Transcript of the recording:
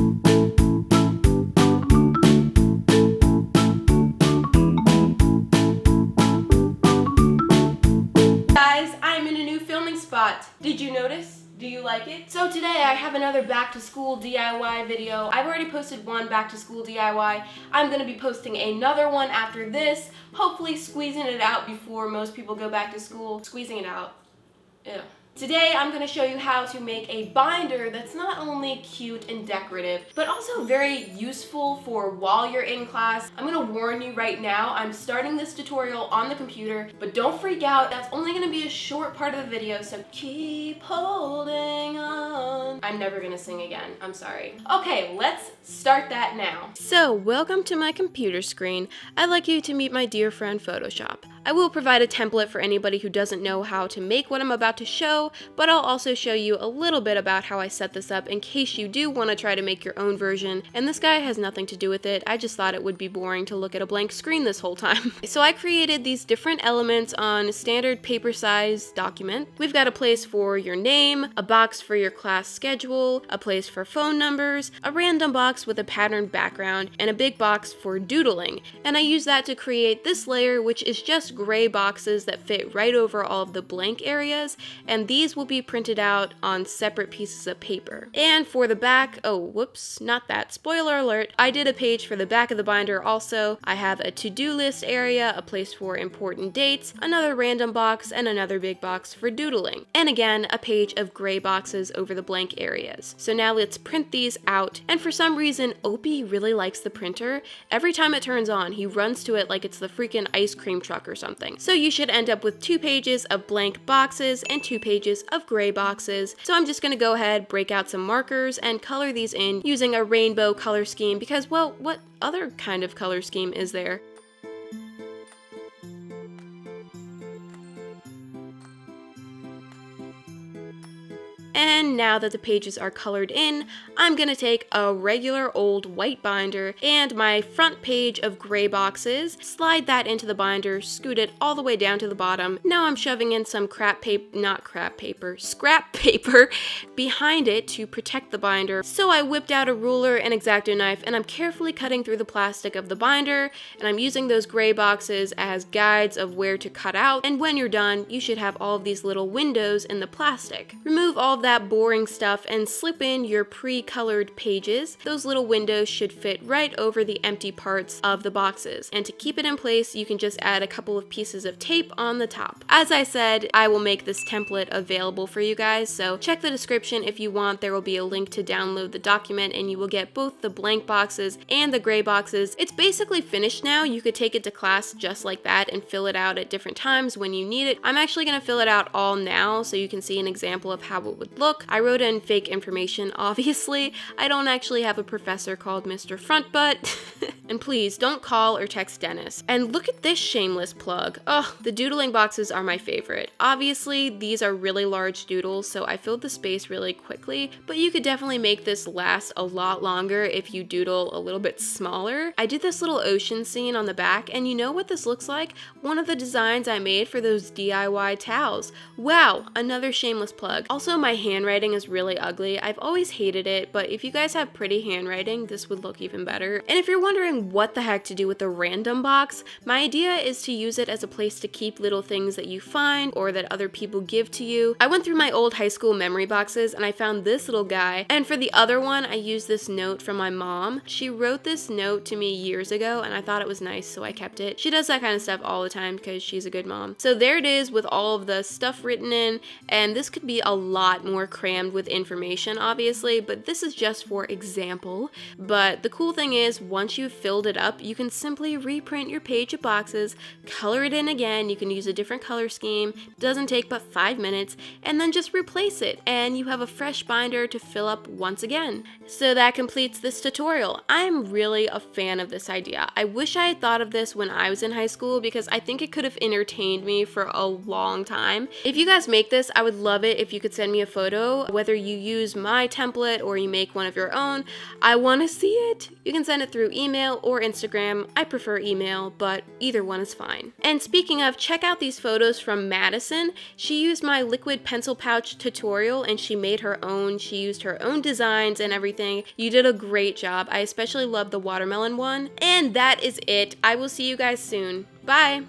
Guys, I'm in a new filming spot. Did you notice? Do you like it? So today I have another back to school DIY video. I've already posted one back to school DIY. I'm gonna be posting another one after this, hopefully squeezing it out before most people go back to school. Squeezing it out. Ew. Today I'm going to show you how to make a binder that's not only cute and decorative, but also very useful for while you're in class. I'm going to warn you right now, I'm starting this tutorial on the computer, but don't freak out, that's only going to be a short part of the video, so keep holding on. I'm never going to sing again, I'm sorry. Okay, let's start that now. So, welcome to my computer screen. I'd like you to meet my dear friend Photoshop. I will provide a template for anybody who doesn't know how to make what I'm about to show, but I'll also show you a little bit about how I set this up in case you do want to try to make your own version, and this guy has nothing to do with it. I just thought it would be boring to look at a blank screen this whole time. So I created these different elements on a standard paper size document. We've got a place for your name, a box for your class schedule, a place for phone numbers, a random box with a patterned background, and a big box for doodling. And I use that to create this layer, which is just gray boxes that fit right over all of the blank areas, and these will be printed out on separate pieces of paper. And for the back, oh whoops, not that, spoiler alert, I did a page for the back of the binder also. I have a to-do list area, a place for important dates, another random box, and another big box for doodling. And again, a page of gray boxes over the blank areas. So now let's print these out, and for some reason, Opie really likes the printer. Every time it turns on, he runs to it like it's the freaking ice cream truck or something. So you should end up with 2 pages of blank boxes and 2 pages of gray boxes. So I'm just gonna go ahead, break out some markers, and color these in using a rainbow color scheme because, well, what other kind of color scheme is there? And now that the pages are colored in, I'm gonna take a regular old white binder and my front page of gray boxes, slide that into the binder, scoot it all the way down to the bottom. Now I'm shoving in some scrap paper behind it to protect the binder. So I whipped out a ruler and X-Acto knife and I'm carefully cutting through the plastic of the binder, and I'm using those gray boxes as guides of where to cut out, and when you're done, you should have all of these little windows in the plastic. Remove all of that boring stuff and slip in your pre-colored pages. Those little windows should fit right over the empty parts of the boxes. And to keep it in place, you can just add a couple of pieces of tape on the top. As I said, I will make this template available for you guys, so check the description if you want. There will be a link to download the document and you will get both the blank boxes and the gray boxes. It's basically finished now. You could take it to class just like that and fill it out at different times when you need it. I'm actually going to fill it out all now so you can see an example of how it would look. I wrote in fake information, obviously. I don't actually have a professor called Mr. Frontbutt. And please, don't call or text Dennis. And look at this shameless plug. Oh, the doodling boxes are my favorite. Obviously, these are really large doodles, so I filled the space really quickly, but you could definitely make this last a lot longer if you doodle a little bit smaller. I did this little ocean scene on the back, and you know what this looks like? One of the designs I made for those DIY towels. Wow, another shameless plug. Also, my handwriting is really ugly. I've always hated it, but if you guys have pretty handwriting, this would look even better. And if you're wondering what the heck to do with the random box, my idea is to use it as a place to keep little things that you find or that other people give to you. I went through my old high school memory boxes and I found this little guy, and for the other one, I used this note from my mom. She wrote this note to me years ago and I thought it was nice, so I kept it. She does that kind of stuff all the time because she's a good mom. So there it is with all of the stuff written in, and this could be a lot more crammed with information, obviously, but this is just for example. But the cool thing is, once you've filled it up, you can simply reprint your page of boxes, color it in again, you can use a different color scheme, doesn't take but 5 minutes, and then just replace it, and you have a fresh binder to fill up once again. So that completes this tutorial. I'm really a fan of this idea. I wish I had thought of this when I was in high school because I think it could have entertained me for a long time. If you guys make this, I would love it if you could send me a photo below. Whether you use my template or you make one of your own, I want to see it. You can send it through email or Instagram. I prefer email, but either one is fine. And speaking of, check out these photos from Madison. She used my liquid pencil pouch tutorial and she made her own. She used her own designs and everything. You did a great job. I especially love the watermelon one. And that is it. I will see you guys soon. Bye!